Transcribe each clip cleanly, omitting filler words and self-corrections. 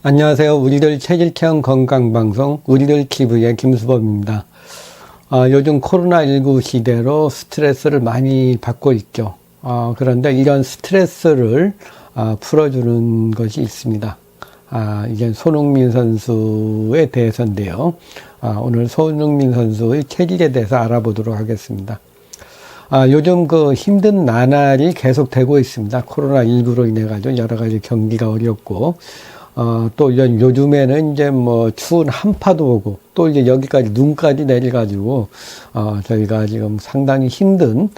안녕하세요. 우리들 체질체험 건강방송 우리들 TV의 김수범입니다. 요즘 코로나19 시대로 스트레스를 많이 받고 있죠. 그런데 이런 스트레스를 풀어주는 것이 있습니다. 이제 손흥민 선수에 대해서인데요. 오늘 손흥민 선수의 체질에 대해서 알아보도록 하겠습니다. 요즘 그 힘든 나날이 계속되고 있습니다. 코로나19로 인해가지고 여러 가지 경기가 어렵고, 또 요즘에는 이제 뭐 추운 한파도 오고, 또 이제 여기까지 눈까지 내려가지고, 저희가 지금 상당히 힘든,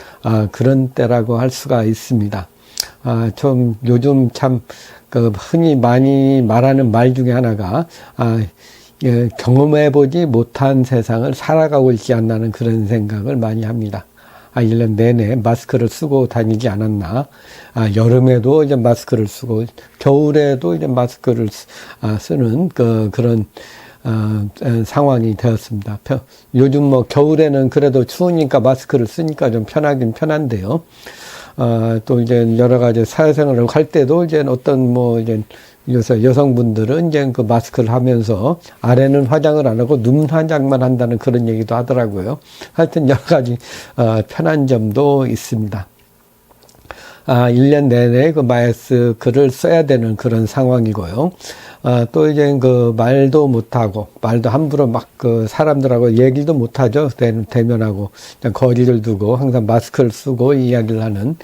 그런 때라고 할 수가 있습니다. 좀 요즘 참, 그 흔히 많이 말하는 말 중에 하나가, 경험해보지 못한 세상을 살아가고 있지 않나는 그런 생각을 많이 합니다. 1년 내내 마스크를 쓰고 다니지 않았나. 여름에도 이제 마스크를 쓰고, 겨울에도 이제 마스크를 쓰는 그런 상황이 되었습니다. 요즘 뭐 겨울에는 그래도 추우니까 마스크를 쓰니까 좀 편하긴 편한데요. 또 이제 여러 가지 사회생활을 할 때도 이제 어떤 뭐 이제 요새 여성분들은 이제 그 마스크를 하면서 아래는 화장을 안 하고 눈 화장만 한다는 그런 얘기도 하더라고요. 하여튼 여러 가지 편한 점도 있습니다. 1년 내내 그 마스크를 써야 되는 그런 상황이고요. 또 이제 그 말도 못하고, 말도 함부로 막 그 사람들하고 얘기도 못하죠. 대면하고, 그냥 거리를 두고 항상 마스크를 쓰고 이야기를 하는,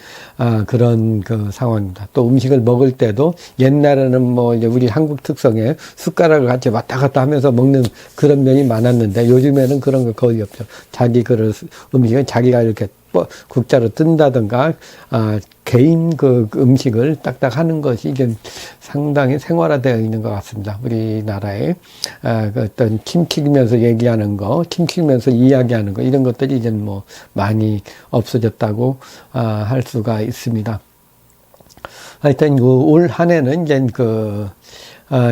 그런 그 상황입니다. 또 음식을 먹을 때도 옛날에는 뭐 이제 우리 한국 특성에 숟가락을 같이 왔다 갔다 하면서 먹는 그런 면이 많았는데 요즘에는 그런 거 거의 없죠. 자기 그릇, 음식은 자기가 이렇게 국자로 뜬다든가, 개인 그 음식을 딱딱 하는 것이 이제 상당히 생활화되어 있는 것 같습니다. 우리나라에, 그 어떤 침 튀기면서 얘기하는 거, 침 튀기면서 이야기하는 거, 이런 것들이 이제 뭐 많이 없어졌다고, 할 수가 있습니다. 하여튼 올 한 해는 이제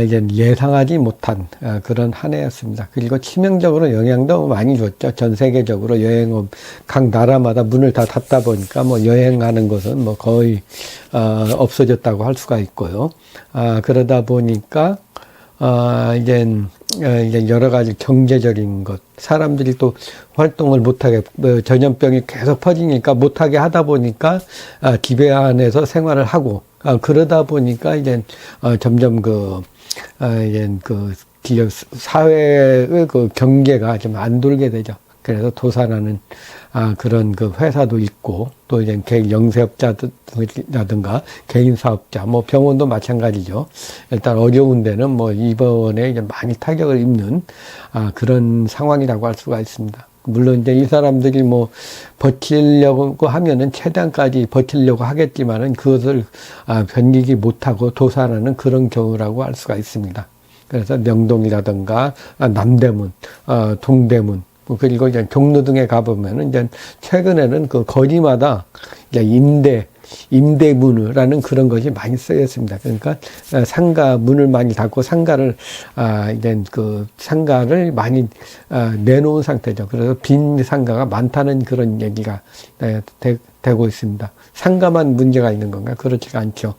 이제 예상하지 못한 그런 한 해였습니다. 그리고 치명적으로 영향도 많이 줬죠. 전 세계적으로 여행업 각 나라마다 문을 다 닫다 보니까 뭐 여행하는 것은 뭐 거의 없어졌다고 할 수가 있고요. 그러다 보니까 이제 여러 가지 경제적인 것, 사람들이 또 활동을 못하게, 전염병이 계속 퍼지니까 못하게 하다 보니까, 집에 안에서 생활을 하고, 그러다 보니까 이제, 점점 이제 사회의 그 경계가 좀 안 돌게 되죠. 그래서 도산하는, 그런 그 회사도 있고, 또 이제 영세업자라든가 개인 사업자, 뭐 병원도 마찬가지죠. 일단 어려운 데는 뭐 이번에 이제 많이 타격을 입는, 그런 상황이라고 할 수가 있습니다. 물론 이제 이 사람들이 뭐 버티려고 하면은 최대한까지 버티려고 하겠지만은 그것을 견디지 못하고 도산하는 그런 경우라고 할 수가 있습니다. 그래서 명동이라든가 남대문, 동대문, 그리고 이제 종로 등에 가보면은 이제 최근에는 그 거리마다 이제 임대문이라는 그런 것이 많이 쓰였습니다. 그러니까 상가 문을 많이 닫고 상가를 이제 그 상가를 많이 내놓은 상태죠. 그래서 빈 상가가 많다는 그런 얘기가 되고 있습니다. 상가만 문제가 있는 건가? 그렇지가 않죠.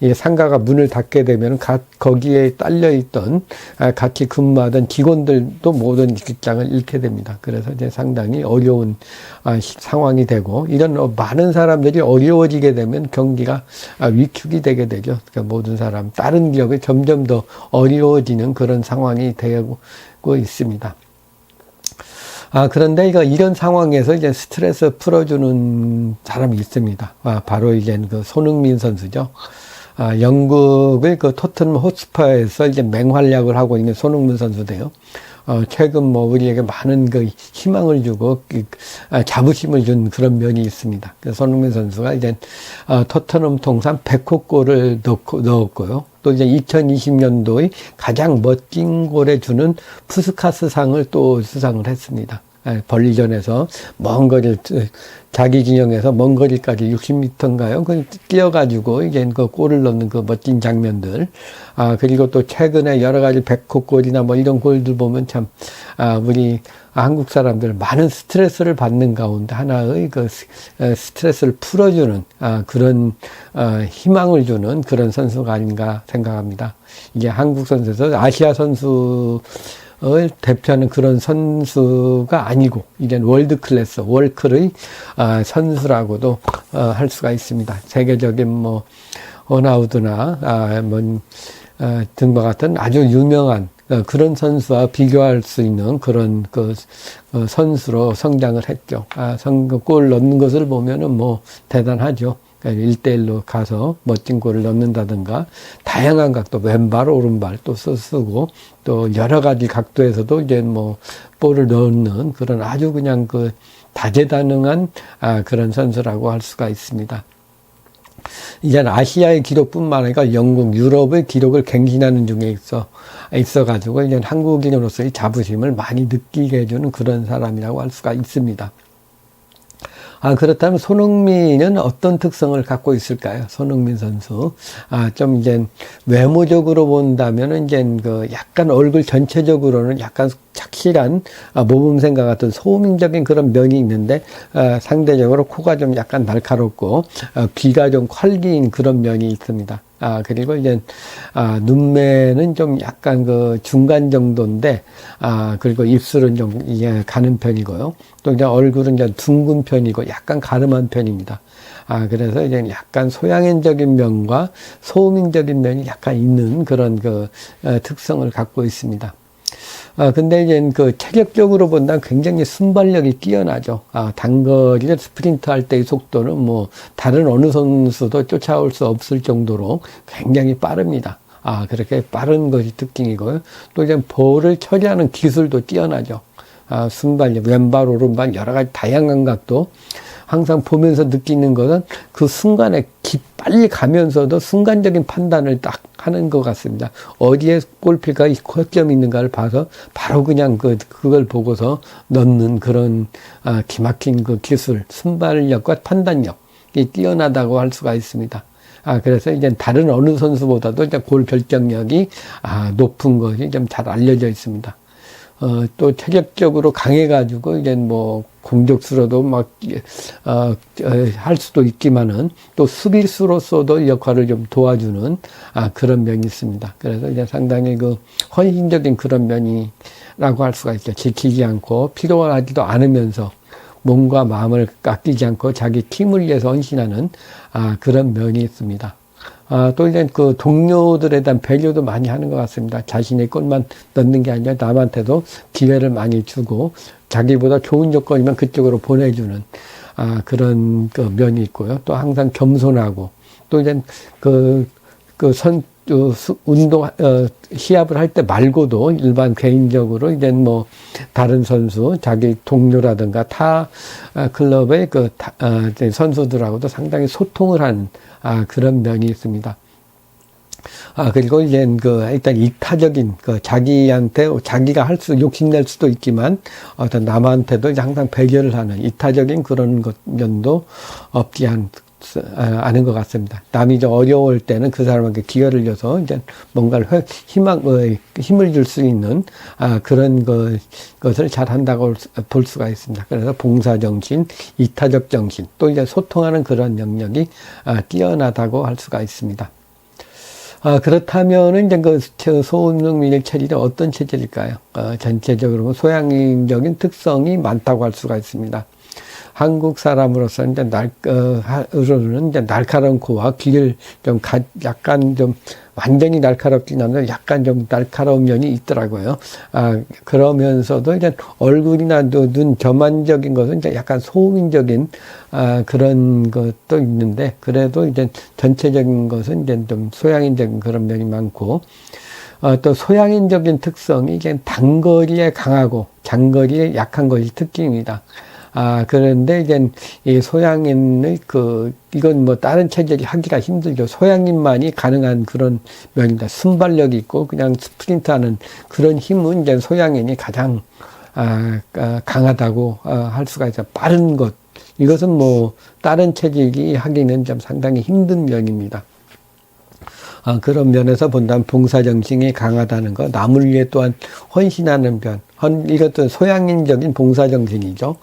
이 상가가 문을 닫게 되면 거기에 딸려있던 같이 근무하던 직원들도 모든 직장을 잃게 됩니다. 그래서 이제 상당히 어려운 상황이 되고 이런 많은 사람들이 어려워지게 되면 경기가 위축이 되게 되죠. 그러니까 모든 사람 다른 기업이 점점 더 어려워지는 그런 상황이 되고 있습니다. 그런데 이런 상황에서 이제 스트레스 풀어주는 사람이 있습니다. 바로 이제 그 손흥민 선수죠. 영국의 그 토트넘 호스퍼에서 이제 맹활약을 하고 있는 손흥민 선수인데요. 최근 뭐 우리에게 많은 그 희망을 주고 자부심을 준 그런 면이 있습니다. 손흥민 선수가 이제 토트넘 통산 100호 골을 넣었고요. 또 이제 2020년도의 가장 멋진 골에 주는 푸스카스상을 또 수상을 했습니다. 벌리전에서 먼 거리를, 자기 진영에서 먼 거리까지 60m인가요? 그 뛰어가지고 이제 그 골을 넣는 그 멋진 장면들. 그리고 또 최근에 여러 가지 100호 골이나 뭐 이런 골들 보면 참, 우리 한국 사람들 많은 스트레스를 받는 가운데 하나의 그 스트레스를 풀어주는, 그런, 희망을 주는 그런 선수가 아닌가 생각합니다. 이게 한국 선수에서 아시아 선수, 을 대표하는 그런 선수가 아니고 이젠 월드 클래스, 월클의 선수라고도 할 수가 있습니다. 세계적인 뭐 호나우드나 등과 같은 아주 유명한 그런 선수와 비교할 수 있는 그런 그 선수로 성장을 했죠. 골 넣는 것을 보면은 뭐 대단하죠. 1대1로 가서 멋진 골을 넣는다든가, 다양한 각도, 왼발, 오른발 또 쓰고, 또 여러 가지 각도에서도 이제 뭐, 볼을 넣는 그런 아주 그냥 그 다재다능한, 그런 선수라고 할 수가 있습니다. 이제 아시아의 기록뿐만 아니라 영국, 유럽의 기록을 갱신하는 중에 있어가지고, 이제 한국인으로서의 자부심을 많이 느끼게 해주는 그런 사람이라고 할 수가 있습니다. 그렇다면 손흥민은 어떤 특성을 갖고 있을까요? 손흥민 선수. 좀 이제 외모적으로 본다면은 이제 그 약간 얼굴 전체적으로는 약간 착실한 모범생과 같은 소민적인 그런 면이 있는데, 상대적으로 코가 좀 약간 날카롭고, 귀가 좀 활기인 그런 면이 있습니다. 그리고 이제, 눈매는 좀 약간 그 중간 정도인데, 그리고 입술은 좀 이게 가는 편이고요. 또 이제 얼굴은 이제 둥근 편이고 약간 가름한 편입니다. 그래서 이제 약간 소양인적인 면과 소민적인 면이 약간 있는 그런 그, 특성을 갖고 있습니다. 근데 이제 그 체력적으로 본다면 굉장히 순발력이 뛰어나죠. 단거리를 스프린트 할 때의 속도는 뭐 다른 어느 선수도 쫓아올 수 없을 정도로 굉장히 빠릅니다. 그렇게 빠른 것이 특징이고요. 또 이제 볼을 처리하는 기술도 뛰어나죠. 순발력, 왼발, 오른발 여러 가지 다양한 각도. 항상 보면서 느끼는 것은 그 순간에 빨리 가면서도 순간적인 판단을 딱 하는 것 같습니다. 어디에 골피가 허점이 있는가를 봐서 바로 그냥 그걸 보고서 넣는 그런, 기막힌 그 기술, 순발력과 판단력이 뛰어나다고 할 수가 있습니다. 그래서 이제 다른 어느 선수보다도 이제 골 결정력이, 높은 것이 좀 잘 알려져 있습니다. 또 체력적으로 강해가지고, 이제 뭐, 공격수로도 할 수도 있지만은, 또 수비수로서도 역할을 좀 도와주는, 그런 면이 있습니다. 그래서 이제 상당히 그, 헌신적인 그런 면이라고 할 수가 있죠. 지키지 않고, 필요하지도 않으면서, 몸과 마음을 깎이지 않고 자기 팀을 위해서 헌신하는, 그런 면이 있습니다. 또 이제 그 동료들에 대한 배려도 많이 하는 것 같습니다. 자신의 골만 넣는 게 아니라 남한테도 기회를 많이 주고 자기보다 좋은 조건이면 그쪽으로 보내주는 그런 그 면이 있고요. 또 항상 겸손하고 또 이제 운동, 시합을 할 때 말고도 일반 개인적으로 이제 뭐 다른 선수, 자기 동료라든가 타 클럽의 선수들하고도 상당히 소통을 한 그런 면이 있습니다. 그리고 이제 일단 이타적인, 자기한테, 자기가 욕심낼 수도 있지만, 어떤 남한테도 이제 항상 배려를 하는 이타적인 그런 면도 없지 않은 것 같습니다. 남이 좀 어려울 때는 그 사람에게 기회를 줘서 이제 뭔가를 힘을 줄 수 있는, 그런 것을 잘 한다고 볼 수가 있습니다. 그래서 봉사정신, 이타적 정신, 또 이제 소통하는 그런 영역이, 뛰어나다고 할 수가 있습니다. 그렇다면은 이제 손흥민의 체질이 어떤 체질일까요? 전체적으로 소양인적인 특성이 많다고 할 수가 있습니다. 한국 사람으로서 이제 이제 날카로운 코와 귀를 약간 완전히 날카롭진 않는데 약간 좀 날카로운 면이 있더라고요. 그러면서도 이제 얼굴이나 눈 전반적인 것은 이제 약간 소민적인, 그런 것도 있는데, 그래도 이제 전체적인 것은 이제 좀 소양인적인 그런 면이 많고, 또 소양인적인 특성이 이제 단거리에 강하고 장거리에 약한 것이 특징입니다. 그런데 이제 이 소양인의 이건 뭐 다른 체질이 하기가 힘들죠. 소양인만이 가능한 그런 면입니다. 순발력이 있고 그냥 스프린트하는 그런 힘은 이제 소양인이 가장 강하다고 할 수가 있어요. 빠른 것. 이것은 뭐 다른 체질이 하기는 좀 상당히 힘든 면입니다. 그런 면에서 본다면 봉사정신이 강하다는 것, 남을 위해 또한 헌신하는 면, 이것도 소양인적인 봉사정신이죠.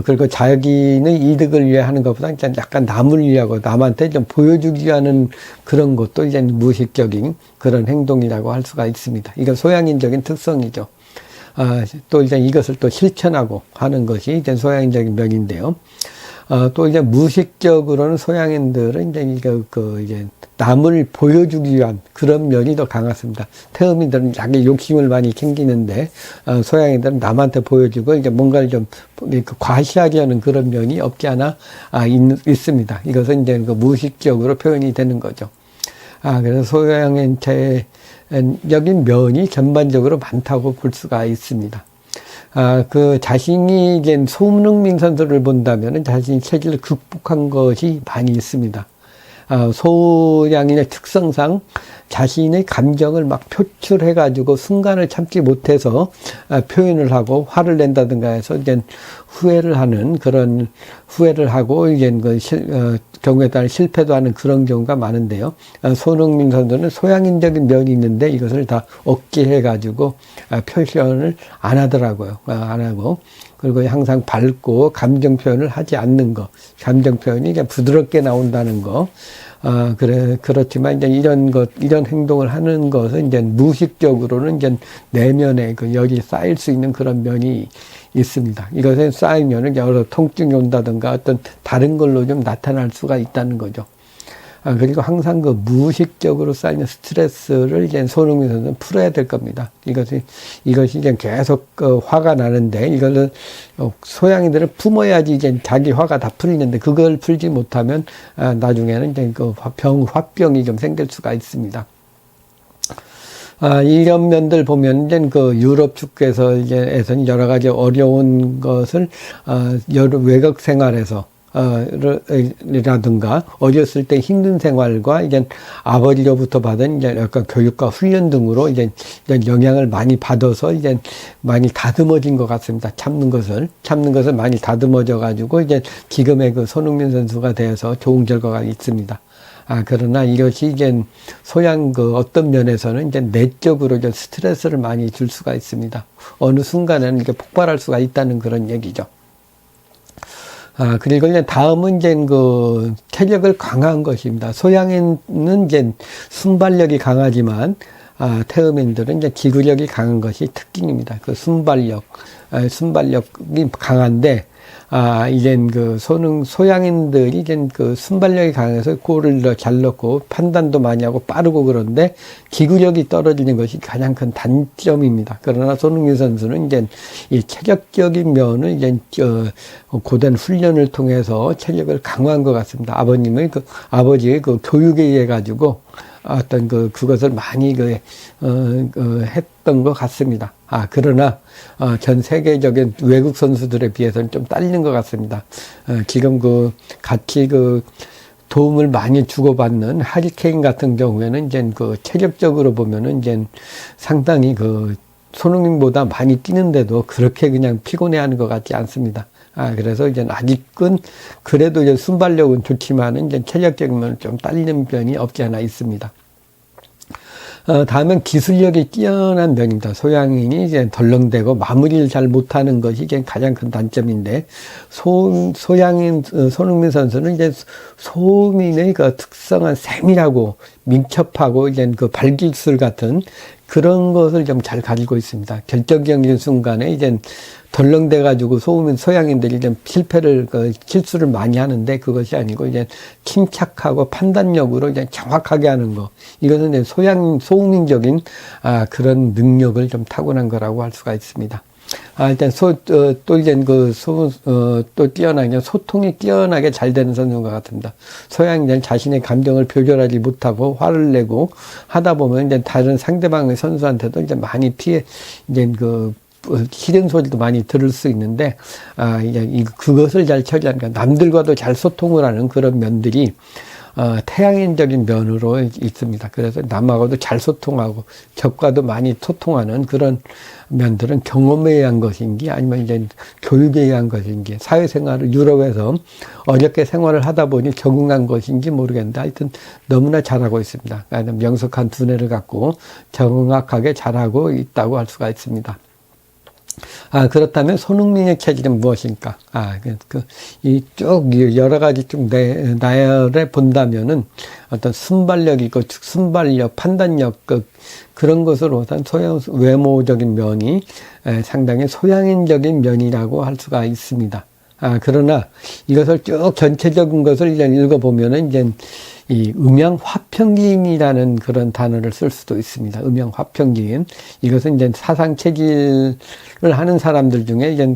그리고 자기의 이득을 위해 하는 것보다 약간 남을 위하고 남한테 좀 보여주기 위한 그런 것도 이제 무의식적인 그런 행동이라고 할 수가 있습니다. 이건 소양인적인 특성이죠. 또 이제 이것을 또 실천하고 하는 것이 이제 소양인적인 면인데요. 또 이제 무의식적으로는 소양인들은 이제 이제 남을 보여주기 위한 그런 면이 더 강했습니다. 태음인들은 자기 욕심을 많이 챙기는데, 소양인들은 남한테 보여주고 이제 뭔가를 좀 과시하게 하는 그런 면이 없지 않아 있습니다. 이것은 이제 무의식적으로 표현이 되는 거죠. 그래서 소양인체적인 면이 전반적으로 많다고 볼 수가 있습니다. 자신이 이제 손흥민 선수를 본다면은 자신이 체질을 극복한 것이 많이 있습니다. 소양인의 특성상 자신의 감정을 막 표출해가지고 순간을 참지 못해서 표현을 하고 화를 낸다든가 해서 이제 후회를 하고 이제 경우에 따라 실패도 하는 그런 경우가 많은데요. 손흥민 선수는 소양인적인 면이 있는데 이것을 다 억제해가지고 표현을 안 하더라고요. 안 하고. 그리고 항상 밝고 감정 표현을 하지 않는 거. 감정 표현이 이제 부드럽게 나온다는 거. 그렇지만 이제 이런 행동을 하는 것은 이제 무의식적으로는 이제 내면에 열이 쌓일 수 있는 그런 면이 있습니다. 이것에 쌓이면은 여러 통증이 온다든가 어떤 다른 걸로 좀 나타날 수가 있다는 거죠. 그리고 항상 무의식적으로 쌓이는 스트레스를 이제 손흥민 선수는 풀어야 될 겁니다. 이것이 이제 계속 화가 나는데 이거는 소양이들은 품어야지 이제 자기 화가 다 풀리는데 그걸 풀지 못하면 나중에는 이제 화병이 좀 생길 수가 있습니다. 이런 면들 보면 이제 유럽 축구에서는 여러 가지 어려운 것을 외국 생활에서 라든가 어렸을 때 힘든 생활과 이제 아버지로부터 받은 이제 약간 교육과 훈련 등으로 이제 영향을 많이 받아서 이제 많이 다듬어진 것 같습니다. 참는 것을 많이 다듬어져 가지고 이제 지금의 손흥민 선수가 되어서 좋은 결과가 있습니다. 그러나 이것이 이제 어떤 면에서는 이제 내적으로 이제 스트레스를 많이 줄 수가 있습니다. 어느 순간에는 이렇게 폭발할 수가 있다는 그런 얘기죠. 그리고 이제 다음은 이제 체력을 강화한 것입니다. 소양인은 이제 순발력이 강하지만, 태음인들은 이제 기구력이 강한 것이 특징입니다. 순발력이 강한데, 이제 소양인들이 이제 순발력이 강해서 골을 잘 넣고 판단도 많이 하고 빠르고 그런데 기구력이 떨어지는 것이 가장 큰 단점입니다. 그러나 손흥민 선수는 이제 이 체력적인 면을 이제 고된 훈련을 통해서 체력을 강화한 것 같습니다. 아버지의 교육에 의해 가지고 어떤 그것을 많이 했던 것 같습니다. 그러나 전 세계적인 외국 선수들에 비해서는 좀 딸리는 것 같습니다. 지금 같이 도움을 많이 주고받는 하리케인 같은 경우에는 이제 체력적으로 보면은 이제 상당히 손흥민보다 많이 뛰는데도 그렇게 그냥 피곤해하는 것 같지 않습니다. 그래서 이제 아직은 그래도 이제 순발력은 좋지만은 이제 체력적인 면은 좀 딸리는 면이 없지 않아 있습니다. 다음은 기술력이 뛰어난 면입니다. 소양인이 이제 덜렁대고 마무리를 잘 못하는 것이 이제 가장 큰 단점인데, 소양인, 손흥민 선수는 이제 소민의 특성한 세밀하고 민첩하고 이제 발기술 같은 그런 것을 좀 잘 가지고 있습니다. 결정적인 순간에 이제 덜렁대가지고 소양인들이 좀 실수를 많이 하는데 그것이 아니고 이제 침착하고 판단력으로 이제 정확하게 하는 거. 이것은 이제 소음인적인 그런 능력을 좀 타고난 거라고 할 수가 있습니다. 일단 또 뛰어나게 소통이 뛰어나게 잘 되는 선수인 것 같습니다. 소양인은 자신의 감정을 표현하지 못하고 화를 내고 하다 보면 이제 다른 상대방의 선수한테도 이제 많이 이제 싫은 소리도 많이 들을 수 있는데, 그것을 잘 처리하니까 남들과도 잘 소통을 하는 그런 면들이, 태양인적인 면으로 있습니다. 그래서 남하고도 잘 소통하고 적과도 많이 소통하는 그런 면들은 경험에 의한 것인지 아니면 이제 교육에 의한 것인지 사회생활을 유럽에서 어렵게 생활을 하다 보니 적응한 것인지 모르겠는데 하여튼 너무나 잘하고 있습니다. 명석한 두뇌를 갖고 정확하게 잘하고 있다고 할 수가 있습니다. 그렇다면 손흥민의 체질은 무엇일까? 이쭉 여러 가지 쭉 나열해 본다면은 어떤 순발력이고 순발력, 판단력, 그런 것으로선 외모적인 면이 상당히 소양인적인 면이라고 할 수가 있습니다. 그러나 이것을 쭉 전체적인 것을 이제 읽어보면은 이제 이 음양화평기인이라는 그런 단어를 쓸 수도 있습니다. 음양화평기인. 이것은 이제 사상체질을 하는 사람들 중에 이제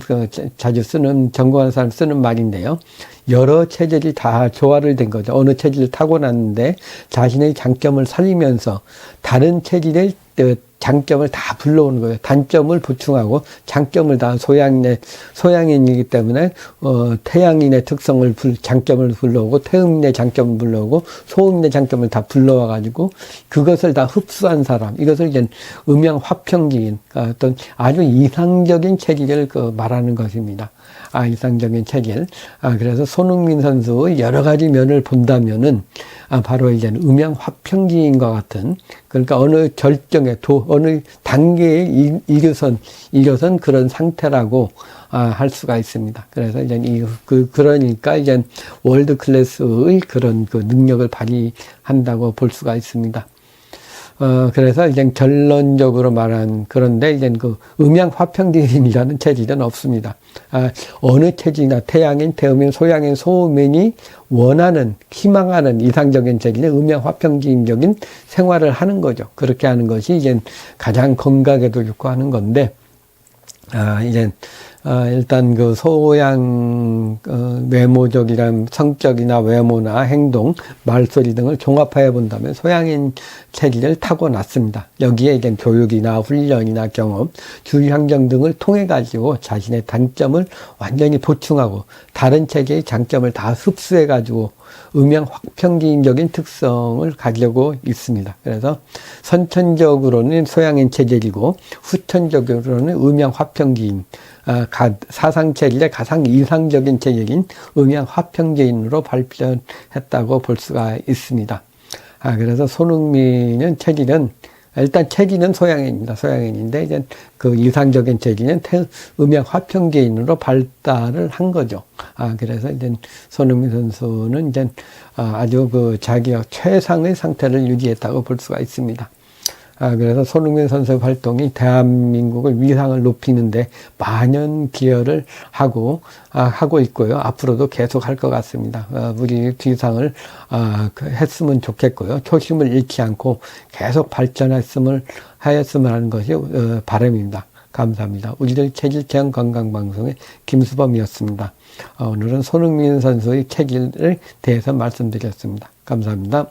자주 쓰는, 전공하는 사람 쓰는 말인데요. 여러 체질이 다 조화를 된 거죠. 어느 체질을 타고났는데 자신의 장점을 살리면서 다른 체질의 장점을 다 불러오는 거예요. 단점을 보충하고 장점을 다 소양인이기 때문에 태양인의 장점을 불러오고 태음인의 장점을 불러오고 소음인의 장점을 다 불러와 가지고 그것을 다 흡수한 사람, 이것을 이제 음양화평기인, 어떤 아주 이상적인 체질을 말하는 것입니다. 이상적인 체질. 그래서 손흥민 선수의 여러 가지 면을 본다면은 바로 이제 음양화평기인과 같은, 그러니까 어느 절정에 어느 단계에 이르선 그런 상태라고 할 수가 있습니다. 그래서 이제 그러니까 이제 월드 클래스의 그런 능력을 발휘한다고 볼 수가 있습니다. 그래서 이제 결론적으로 그런데 이제 음양화평기인이라는 체질은 없습니다. 어느 체질이나 태양인, 태음인, 소양인, 소음인이 원하는, 희망하는 이상적인 체질은 음양화평기인적인 생활을 하는 거죠. 그렇게 하는 것이 이제 가장 건강에도 좋고 하는 건데, 이제 일단 소양, 외모적이란 성격이나 외모나 행동, 말소리 등을 종합해 본다면 소양인 체질을 타고났습니다. 여기에 이제 교육이나 훈련이나 경험, 주위 환경 등을 통해 가지고 자신의 단점을 완전히 보충하고 다른 체질의 장점을 다 흡수해 가지고 음양화평기인적인 특성을 가지고 있습니다. 그래서 선천적으로는 소양인 체질이고 후천적으로는 음양화평기인, 사상체질의 가장 이상적인 체질인 음양화평기인으로 발전했다고 볼 수가 있습니다. 그래서 손흥민은 일단 체질은 소양인입니다. 소양인인데, 이제 이상적인 체질은 음양화평기인으로 발달을 한 거죠. 그래서 이제 손흥민 선수는 이제 아주 자기가 최상의 상태를 유지했다고 볼 수가 있습니다. 그래서 손흥민 선수의 활동이 대한민국의 위상을 높이는데 많은 기여를 하고 있고요. 앞으로도 계속 할 것 같습니다. 우리 위상을 했으면 좋겠고요. 초심을 잃지 않고 계속 발전했으면 하는 것이 바람입니다. 감사합니다. 우리들 체질 체험 건강 방송의 김수범이었습니다. 오늘은 손흥민 선수의 체질에 대해서 말씀드렸습니다. 감사합니다.